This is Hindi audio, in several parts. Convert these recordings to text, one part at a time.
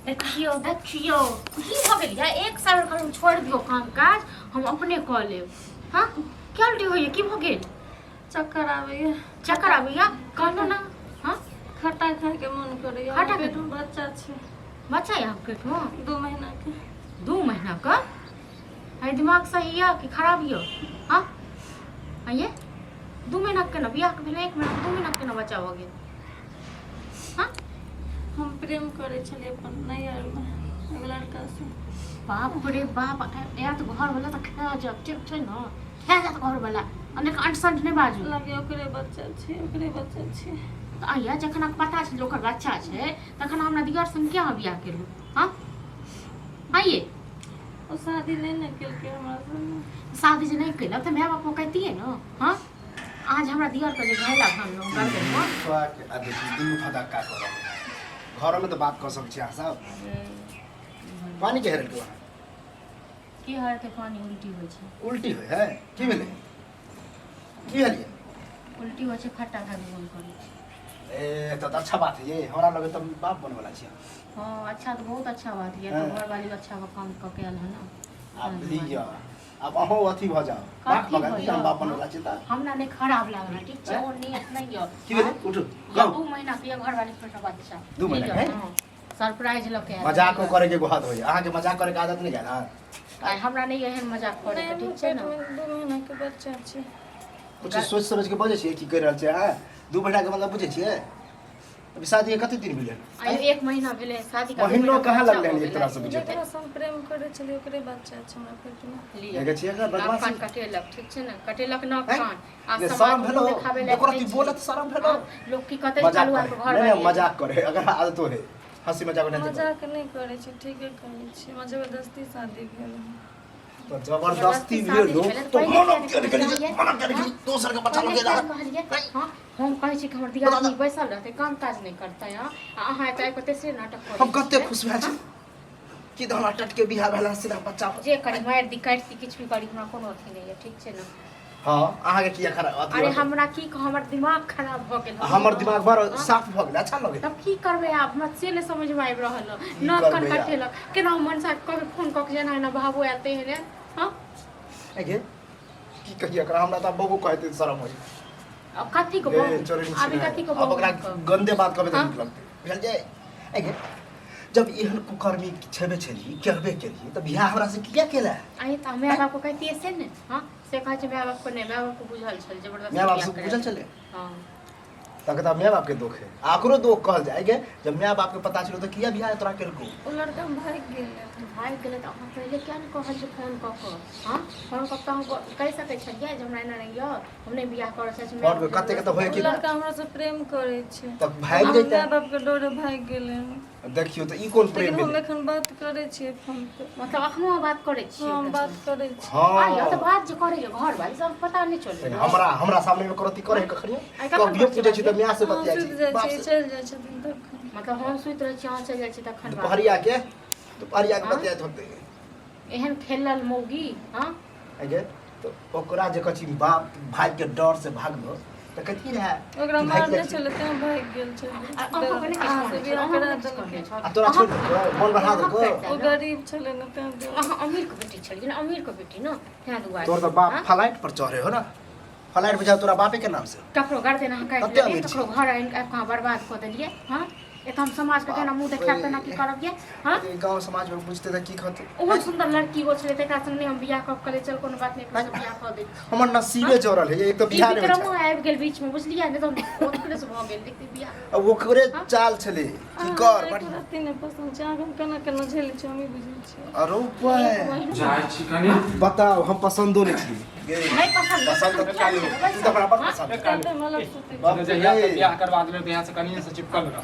देखियो देखियो की भ गेल या एक साल कर छोड़ दियो काम काज हम अपने क लेब। हां क्या उल्टी होइए की भ गेल? चक्कर आबैया। चक्कर आबैया कहलो ना। हां खट्टा खाए के मन करैया। खट्टा पेट में बच्चा छै। बच्चा है आपके तो 2 महीना के। 2 महीना का? है दिमाग सही है कि खराब हियो? हां आइए 2 महीना के ना बियाह के भेले 1 महीना 2 महीना के ना बच्चा हो गेल। हां हम प्रेम करे छलिए अपन नैहर में एगो लड़का से। बाप रे बाप या तो घर वाला तो खा जब ठीक छै ना खा जा घर वाला अनेक अंट नहीं बाजू लगे ओकरे बच्चा छै ओकरे बच्चा छै। तो आइया जखन आपको पता छै ओकर बच्चा छै तखन हमरा दिगर संग क्या बियाह केलु? हां आइए ओ शादी नहीं न केलके हमरा से। शादी जे नहीं केलक त माय बाप को कहतिए ना। हां आज हमरा दिगर के जे घैला हम लोग कर देबो स्वाक आ देखि दुनु फदा का करब घर में तो बात कर सक छी आ सब पानी के हेरल के वहां की हर के पानी उल्टी होय छै। उल्टी होय है की भेले की हलिए उल्टी होय छै खट्टा खा के मन करे छै। ए तो अच्छा बात है ये हमरा लगे तो बाप बने वाला छी। हां अच्छा तो बहुत अच्छा बात है तो घर वाली अच्छा का काम क के आल है ना। अब लीजिए अब अहो अथी भ जाओ बाप बगा हम बाप बने वाला छी त हमरा ने खराब लागल ठीक छै। ओ नियत नहीं हो की भेले उठो या गो 2 महीना के घर वाली छोटा बच्चा 2 महीना के सरप्राइज लके मजाक करे के गोहात होय अहाँ के मजाक करे के आदत नहीं है ना। आइ हमरा नहीं एहन मजाक करे के ठीक छै ना। 2 महीना के बच्चा छै। कुछ सोच समझ के बजे छी की कर रहल छै। हां 2 महीना के मतलब बुझे छिए अभी शादी के कते दिन भेले? आइ 1 महीना भेले शादी का महीनो कहां लगले एक तरह से बुझे जेकरा से हम प्रेम करे छलिए ओकरे बच्चा छै हमरा पेट में। देखे छिए का नाक बदमाशी कान कटेलक ठीक छै ना कटेलक नाक कान आ ये समाज शरम में भेलो देखावे ले ओकरा ती बोलत शरम भेलो लोग की कते मजाक चालू करे। के घर नहीं में मजाक करे अगर आदत है हंसी मजाक नहीं मजाक नहीं करे छी ठीके कहै छी। हमरा जबरदस्ती शादी भेल। तो जबरदस्ती भेलो तो मना कर दोसर के बच्चा लगे हां हम कहै छी कि हमर दियाद नहीं बैसल रहते काम काज नहीं करता है। अहाँ चाहे कते से नाटक करे हम कते खुश भेल छी कि तो हमरा टटके बियाह भेला सीधा बच्चा जे करी मार दी काट दी किछ भी करी हमरा कोनो अथी नहीं है ठीक छै ना। हां अहाँ के किया खराब अथी अरे हमरा की हमर दिमाग खराब भ गेल हमर दिमाग बड़ साफ भ गेल अच्छा लगे तब की करबे आप मत से ने समझ में आइब रहल न कन कटेलक केना मन सा कभी फोन क के जेना ना भाबो आते है ने। हां आगे की कहिए एकरा हमरा त बबू कहते शरम होई अब कथी को अभी कथी को अब ओकरा गंदे बात कहबे त लगते बुझल जे आगे जब एहन कुकर्मी छेबे छली कहबे केली त बियाह हमरा से किया केला? आई त माय बाप को कहती है से ने। हां से कह छै माय बाप को नहीं माय बाप को बुझल छल जबरदस्ती माय बाप से बुझल चले हां तक माय बाप के दुख है आकरो दुख कहल जाएगे जब माय बाप के पता चलो तो किया बियाह तोरा केलको ओ लड़का भाग गेल भाग गेले त हम पहले क्या न कहल छै फोन क के। हां फोन क के हम कह सकै छलिए जे हमरा एना नहीं हो हमने बियाह करे छै और कते के तो होय कि लड़का हमरा से प्रेम करे छै तब भाग जैते माय बाप के डरे भाग गेले। देखियो तो ई कोन प्रेम हम भेलै? एखन बात करे छी फोन पे मतलब अखनो बात करे छी हम बात करे छी। हां या त बात जे करे घर वाली सब पता नहीं चले हमरा सामने में करती करे कखनी कभियो पूछे छी त मियां से बतिया छी चल जाय छथिन तखन मतलब हम सुइत रह छी अहाँ चल जाय छी तखन दोपहरिया के बतिया होते एहन खेलल मौगी। हां आगे तो ओकरा जे कछि बाप भाग के डर से भागलो त कथि रहे ओकरा मारने चले त भाग गेल छै। अहाँ कने किछ करा देलकै आ तोरा छोड़ मन बढ़ा दो ओ गरीब छले न त अहाँ अमीर के बेटी छलिए ना अमीर के बेटी ना त्या दुआरे तोर तो बाप फ्लाइट पर चढ़े हो ना फ्लाइट पे जाओ तोरा बापे के नाम से ककरो गर्दन अहाँ काट कते लेलिए अमीर ककरो घर आइन के कहाँ बर्बाद कर देलिए। हां एक हम समाज के केना मुंह देखाब तना की करब ये। हां गांव समाज में पूछते त की कहते ओ सुंदर लड़की हो छले तकरा संग हम बियाह कब करे चल कोनो बात नहीं कर बियाह कर दे हमर नसीबे जोड़ल है एक तो बिहार में विक्रमो आबि गेल बीच में बुझलिए ने तो ओकरे से भ गेल देखते बियाह अब ओकरे चाल छले की कर बढ़िया तीन पसंद छै हम केना केना झेल छै हम बुझै छी। अरे ऊपर जाय छी कनी बताओ हम पसंदो नहीं छी नहीं पसंद पसंद तो काली तू तो बड़ा पसंद है कहते मतलब सुते बाप रे बियाह करवा देले त यहां से कनी से चिपकल रह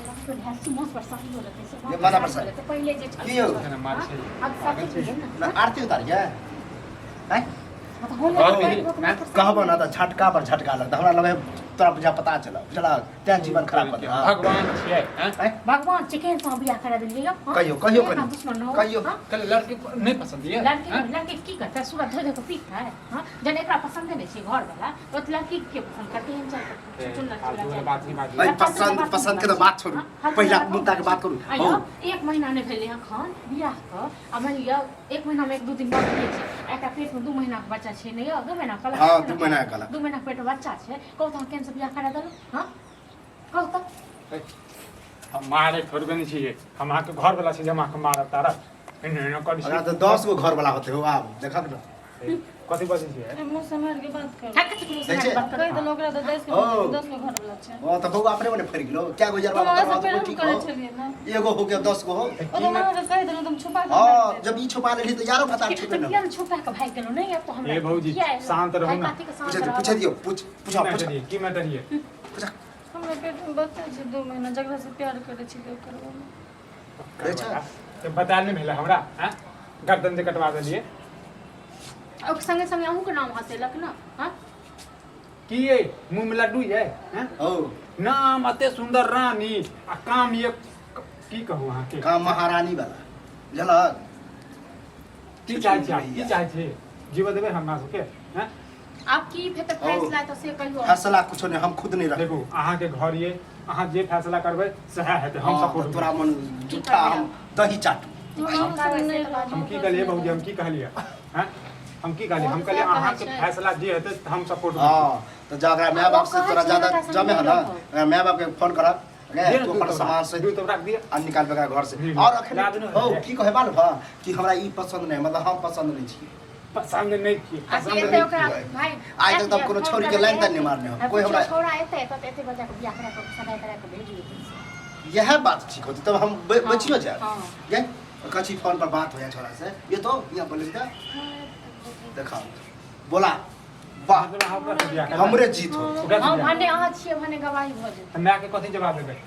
ये माना प्रसाद तो पहले जे की हो ना मार छै अब सब चीज है ना। ना आरती उतार गया हैं मतलब हम कहबो ना त झटका पर झटका लगता हमरा लगे तोरा बुझा पता चला बुझला तें जीवन खराब कर दे भगवान छियै हैं भगवान चिकन से बियाह करा देलिए यो कहियो कहियो एक हम दुश्मन हो कहियो हाँ? कल लड़की को नहीं पसंद है लड़की की करता है सुबह धो धो के पीता है हां जन एकरा पसंद नहीं छै घर वाला तो लड़की के पसंद करते हैं चल चुनना वाला बात नहीं बात भाई पसंद के तो बात छोड़ू पहला मुद्दा के बात करू आयो एक महीना ने भेले अखन बियाह क आ मान लिया एक महीना में एक दू दिन बाद छै एकटा पेट में 2 महीना के बच्चा छै नै 2 महीना कल हां 2 महीना कल 2 महीना पेट में बच्चा छै कहू त केन से बियाह करा देलु हां कहू त हम मारे थोड़बे नहीं छियै हम आके घर वाला से जमा के मारब तारा एने कर अगर तो 10 गो घर वाला होते हो आप देखक ना कथि बजै छियै ए मुंह संभाल के बात कर ठक से सही छै? कहि दे लोकरा तो 10 ओ। गो घर वाला छै ओ त बउआ अपने मने फर गेलो क्या गुजर तुम वाला ऐसा करवा प्रेम तो ठीक करे हो छलिए ना एगो हो गया 10 गो हो ओ तो मां के कहि देलो तुम छुपा के हां रख दे। जब ई छुपा लेली तो यारो पता छुपे ना किया छुपा के भाई गेलो नहीं अब तो हमरा ए भौजी, शांत रहो ना। पूछ दियो पूछो की मैटर ये हमरा पेट में बच्चा छै 2 महीना जकरा से प्यार करे छियै करवा अच्छा तो बता नहीं मिला हमरा हैं गर्दन से कटवा देलिए और संगे संगे अहू के नाम हसेलक ना हां की ये मुंह में लड्डू ये हैं ओ नाम अते सुंदर रानी आ काम ये की कहूं अहाँ के का महारानी वाला झलक की चाहे छे जीव देबे हमरा सबके हैं आप की फेते फैसला तो से कहियो फैसला कुछो नहीं हम खुद नहीं रख देखो अहाँ के घर ये अहाँ जे फैसला करबै सह हेतै हम सपोर्ट तोरा मन झूठा हम दही चाटू हम की कहलिए बहुजी हम की कहलिए हैं हम की कहलिए हम कहलिए अहाँ के फैसला जे हेतै त हम सपोर्ट हां तो जगरा माय बाप से तोरा ज्यादा जमे है ना माय बाप के फोन करब तो अपन सामान से दू तो रख दिया आ निकाल बेगा घर से और अखन हो की कहे मालूम है कि हमरा ई पसंद नहीं मतलब हम पसंद नहीं छी पसंद नहीं की पसंद पसंद नहीं ओकरा भाई आज तक तब कोनो छोरी के लाइन तक नहीं मारने हो कोई हमरा छोरा एते तो एते बच्चा के बियाह करा के सगाई करा के भेज देते यह बात ठीक होती तब हम बचियो जाए हां ये कच्ची फोन पर बात हो या छोरा से ये तो यहाँ बोले था देखा बोला वाह हमरे जीत हो हां भने अहाँ छिए भने गवाही भ जेतै मैं के कथि जवाब देबै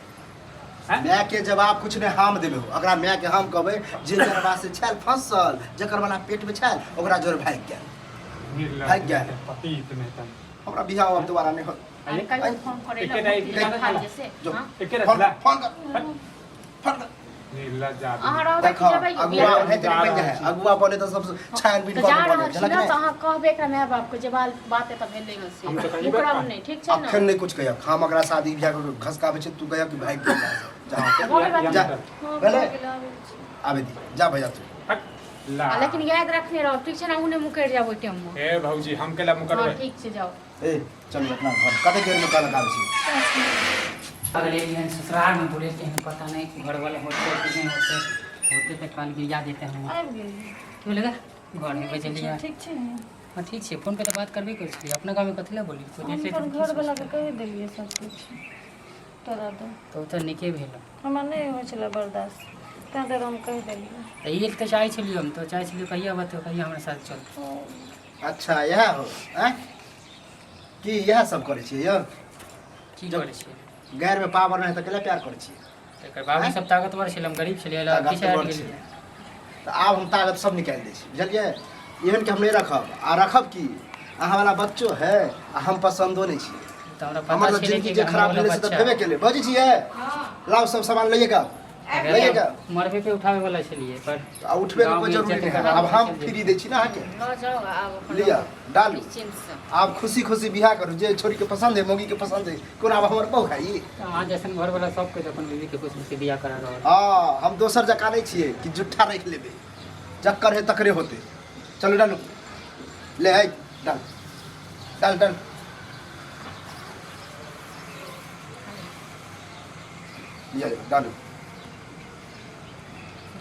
मैं के जवाब कुछ ने हम देबे अगला मैं के हम कहबे जे जरबा से छल फसल जकर वाला पेट में छल ओकरा जोर भाग गेल भाग गेल पति इतने तन हमरा बियाह अब दोबारा नहीं हो कल फोन करे एके नहीं ला जैसे जो हां एके फोन रखला फोन कर फोन कर नीला जा अहाँ रह देखो जबै अगुआ है तेरे बन जाए अगुआ बने तो सब छानबीन तो जा कर रहा बने छी ना तो अहाँ कहबे एकरा माय बाप के जे बात है त भेलै हन से हम तो कहिबे ओकरा कर। नहीं ठीक छै ना अखन नहीं कुछ कहिया हम अगला शादी बियाह को घसकाबे छै तू कहिया कि भाग गेल जा बोले बात जा हां पहले गेल आबे दी जा भैया तू ला लेकिन याद रखने रहो ठीक छै ना उने मुकर जाबो टाइम में ए भौजी हम केला हां मुकरबै ठीक छै जाओ ए चल अपना घर कते देर में कल आबे छी अगले दिन ससुराल में बोले थे हमें पता नहीं घर वाले होते कि नहीं होते तो कल गिरा देते हैं आबि गेल क्यों लगा घर में बचलिए ठीक छै हाँ ठीक है फोन पे तो बात करबे कर छी अपना गाँव में कथी ला बोली कोई हम जैसे अपन घर वाला के कहि देलिए सब कुछ तोरा दो तो निके भेल हमरा नहीं होइ छला बर्दाश्त तैं देर हम कहि देलिए तो ये तो चाहे छलिए हम तो चाहे छलिए कहिया बात कहिया हमारे साथ चल अच्छा यह हो हैं कि यह सब करे छी यो की जब- करे छी गैर में पावर नहीं तो केला प्यार करे छी एकर बाबू सब ताकतवर छल हम गरीब छलिए पीछे हट ताकतवर छी। गेलिए तो आब हम ताकत सब निकाल दै छी बुझलिए एहन के हम नहीं रखब आ रखब की अहाँ वाला बच्चो है आ हम पसंदो नहीं छी तो हमरा हमर पता तो छले जिंदगी कि जे खराब भेले से तो भेबे केले बजै छियै लाओ सब सामान लइएगा लइएगा मरबे पे उठावे वाला छलिए पर आ उठबे के कोई जरूरी नहीं है अब हम फ्री दै छी ना अहाँके ल जाओ आब लिया डालू निश्चिंत से आप खुशी खुशी बियाह करू जे छोरी के पसंद है मौगी के पसंद है कोन आब हमर बहु है ई अहाँ जैसन घर वाला सबके तो अपन बीवी के कुछ से बियाह करा रहल हाँ हम दोसर जका नहीं छिए कि जुट्ठा रख लेबे जक्कर है तकरे होते चलो डालू ले आई डाल डाल डाल ये डालू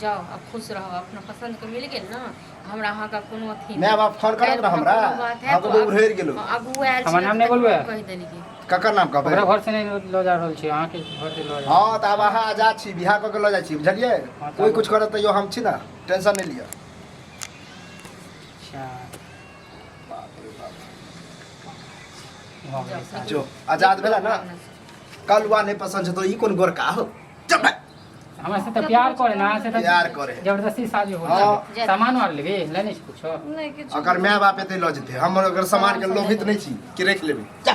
जाओ अब खुश रहो अपना पसंद के मिल गेल ना हमरा अहाँ का कोनो अथी माय बाप फोन करब ना हमरा हम तो उभेर गेलो अगुआ आयल हमर नाम नहीं बोलबै? कहि देली कि ककर नाम कहबै ओकरा घर से नहीं लो जा रहल छी अहाँ के घर से लो जा हाँ तो अब अहाँ आजाद छी बियाह कऽ के लऽ जाइ छी बुझलिए हाँ, तो कोई अब- कुछ करत तैयो हम छी ना टेंशन नहीं लिअ अच्छा भऽ गेलै शादी। जो आजाद भेला ना कलुआ नहीं पसंद छै तो ई कोन गोरका हो जब हमरा से तो प्यार करे ना से तो प्यार करे। जबरदस्ती शादी हो हाँ। सामान वार लेबे लेने छी कुछो नहीं किछु अगर माय बाप एते लऽ जेतै हम अगर सामान के लोभित नहीं छी कि रख लेबै जा